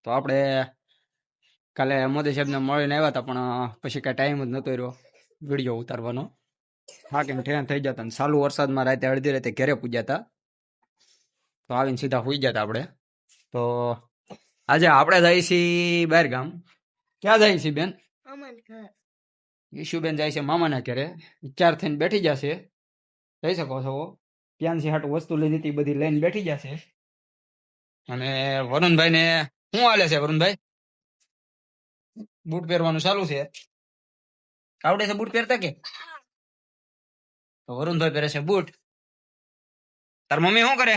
તો આપણે કાલે મોદી સાહેબને મળીને આવ્યા હતા, પણ પછી કાંઈ ટાઈમ જ નહોતો રહ્યો વિડીયો ઉતારવાનો. હા કેમ ઠેન થઈ જતા ને ચાલુ વરસાદમાં રાતે અડધી રાતે ઘરે પૂજ્યા હતા. તો આવીને સીધા હોઈ ગયા હતા આપણે. તો આજે આપણે જઈએ છીએ બહાર ગામ. ક્યાં જાય છે બેન? ઈશુબેન જાય છે મામાના ઘરે. વિચાર થઈને બેઠી જશે. જઈ શકો છો. ત્યાંથી હાટું વસ્તુ લીધી હતી બધી લઈને બેઠી જશે. અને વરુણભાઈ ને શું હાલે છે? વરુણભાઈ બૂટ પહેરવાનું ચાલુ છે. આવડે છે બૂટ પહેરતા કે? તો વરુણભાઈ પહેરે છે બૂટ. તાર મમ્મી શું કરે?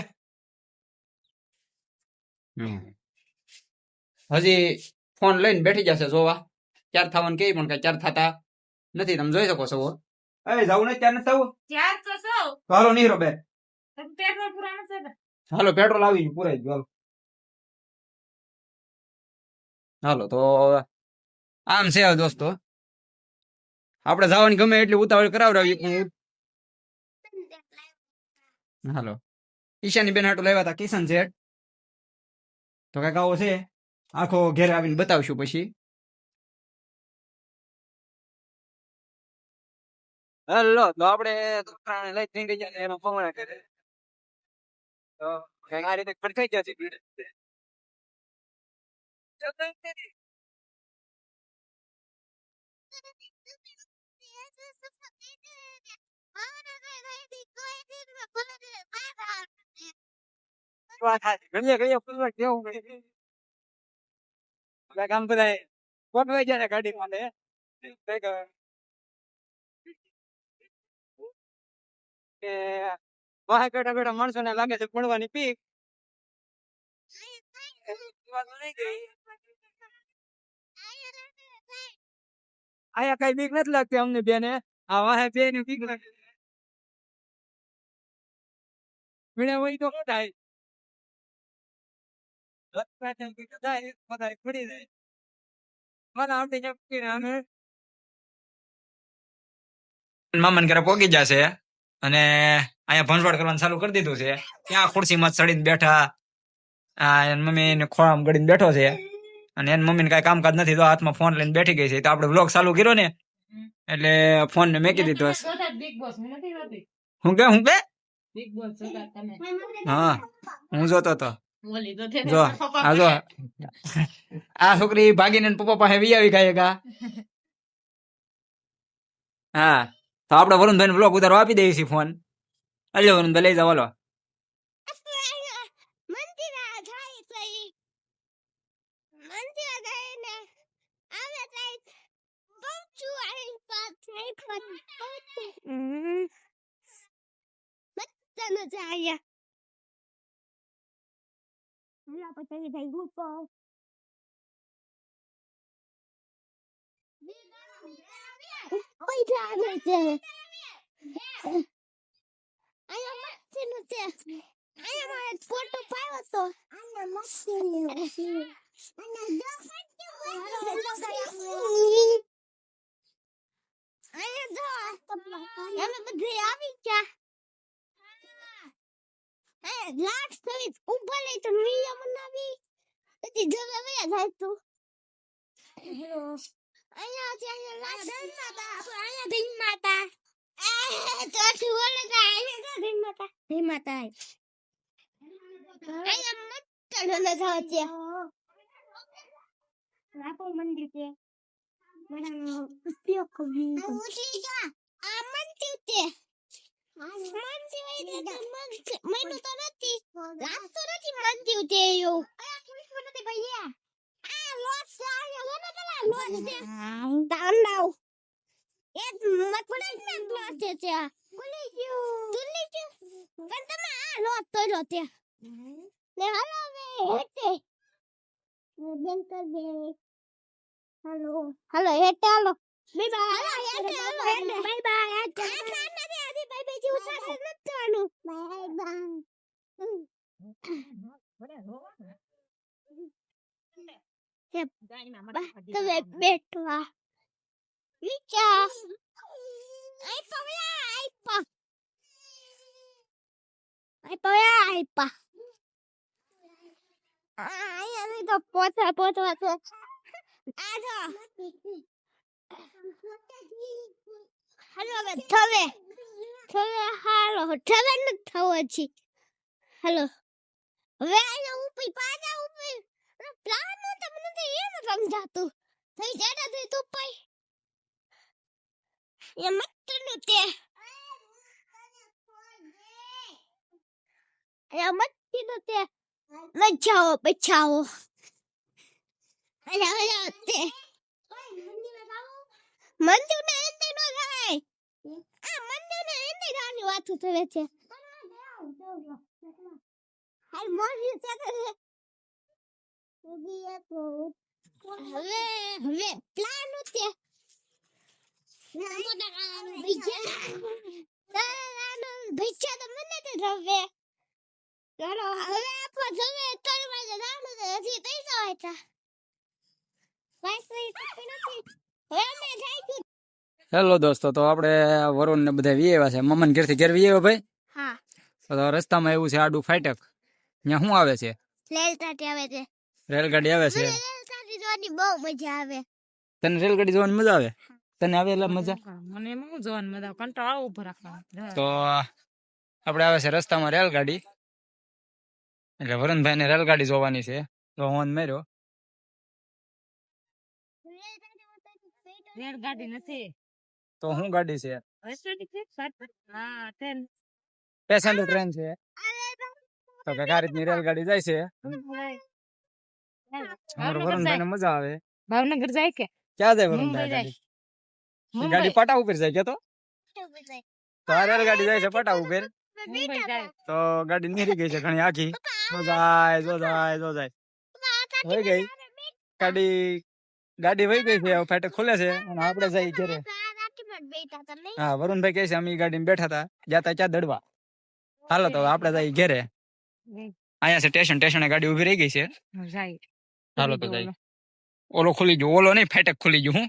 હજી ફોન લઈને બેઠી જશે જોવા. ચાર થવાનું કે પણ કઈ ચાર થતા નથી. તમે જોઈ શકો છો. એ જવું નહીં ત્યાં નથી થવું. હાલો નીરો બે. હાલો પેટ્રોલ આવી ગયું પૂરાઈ ગયું. હાલો તો આમ છે દોસ્તો. આપણે જવાની ગમે એટલી ઉતાવળ કરાવડાવી પણ હાલો ઈશાની બેન હાટું લાવ્યા હતા કિશન શેઠ. તો કઈક આવો છે. આખો ઘેર આવીને બતાવશું પછી. હેલો તો આપણે લઈ થઈ ગયા એમાં પવન કરે તો કઈક આ રીતે ખડકાઈ ગયા છે ભીડ. કામ બધા પકવાઈ જાય ગાડી માટે વાહ બેઠા બેઠા માણસો ને લાગે છે પડવાની પીક. આયા કઈ બીક નથી લાગતી અમને બેને. આ વાહે બે ની બીક લાગે. વીણે હોય તો શું થાય? મામા ઘરે પોગી જશે અને અહીંયા ભંસવાડ કરવાનું ચાલુ કરી દીધું છે. ત્યાં ખુરશીમાં ચડીને બેઠા. મમ્મી ને ખોળામાં ગળીને બેઠો છે અને એની મમ્મી ને કઈ કામકાજ નથી તો હાથમાં ફોન લઈને બેઠી ગઈ છે. તો આપણે વ્લોગ ચાલુ કર્યો ને એટલે ફોન ને મેકી દીધો હશે. હું કે હા હું જોતો તો જો આ જો આ છોકરી ભાગીને પપ્પા પાસે વી આવી ગાયકા. હા તો આપણે વરુણભાઈ વ્લોગ ઉતારવા આપી દઈએ છીએ ફોન. અલ્યો વરુણભાઈ લઈ જાવ. હાલો અહીંયા તો પોતા પોતા છે આ જો હાલો હવે થવે હાલો થવે ન થવો છે હાલો હવે આયા ઉપર પાજા ઉપર પ્લાન નો તો મને તો એ ન સમજાતું થઈ જાય તો તું પાઈ એ મત નું તે એ મત નું તે બચાવો બચાવો અરે અરે તે મંદિર ને એંદે નો જાય આ મંદિર ને એંદે જવાની વાતો કરે છે હાલ મોરી છે હવે હવે પ્લાન ઉતે ભીજા તો મને તો રવે ચાલો હવે આપો જવે તર વાગે જાણું છે હજી તઈ જવાય તા બસ નહીં નથી હવે અમે જાય છું હેલો દોસ્તો, તો આપણે વરુણ ને બધા વી આવ્યા છે. મમન ઘેરથી ઘેર વી આવ્યો ભાઈ. હા તો રસ્તામાં એવું છે આડું ફાટક, ત્યાં શું આવે છે? રેલગાડી આવે છે. રેલગાડી આવે છે. રેલગાડી જોવાની બહુ મજા આવે. તને રેલગાડી જોવાની મજા આવે? તને આવે એટલે મજા? મને એમાં જોવાની મજા આવે, કંટાળો ઉભો રાખવાનો. તો આપણે આવે છે રસ્તામાં રેલગાડી, એટલે વરુણભાઈ ને રેલગાડી જોવાની છે. તો હોન મેર્યો. રેલગાડી નથી તો શું ગાડી છે? હા ટ્રેન પેસેન્જર ટ્રેન છે. તો કે આ રીતની રેલગાડી જાય છે. અમારું વરુણભાઈ ને મજા આવે. ભાવનગર જાય કે ક્યાં જાય મુંબઈ વરુણભાઈ જાય. ગાડી? ગાડી પાટા ઉપર જાય કે તો આ રેલગાડી જાય છે પાટા ઉપર. મુંબઈ જાય. તો ગાડી નીકળી ગઈ છે ઘણી આખી. જો જાય જો જાય જો જાય વહી ગઈ ગાડી વહી ગઈ છે. ફાટક ખુલે છે અને આપણે જઈ ઘરે. હા, વરુણભાઈ કહે છે અમે ગાડીમાં બેઠા હતા, જાતા ક્યાં દડવા. હાલો તો આપણે જઈ ઘરે. અહીંયા છે સ્ટેશન, સ્ટેશને ગાડી ઉભી રહી ગઈ છે. જાય. હાલો તો જાય. ઓલો ખુલી ગયો, ઓલો નહીં ફાટક ખુલી ગયું. હું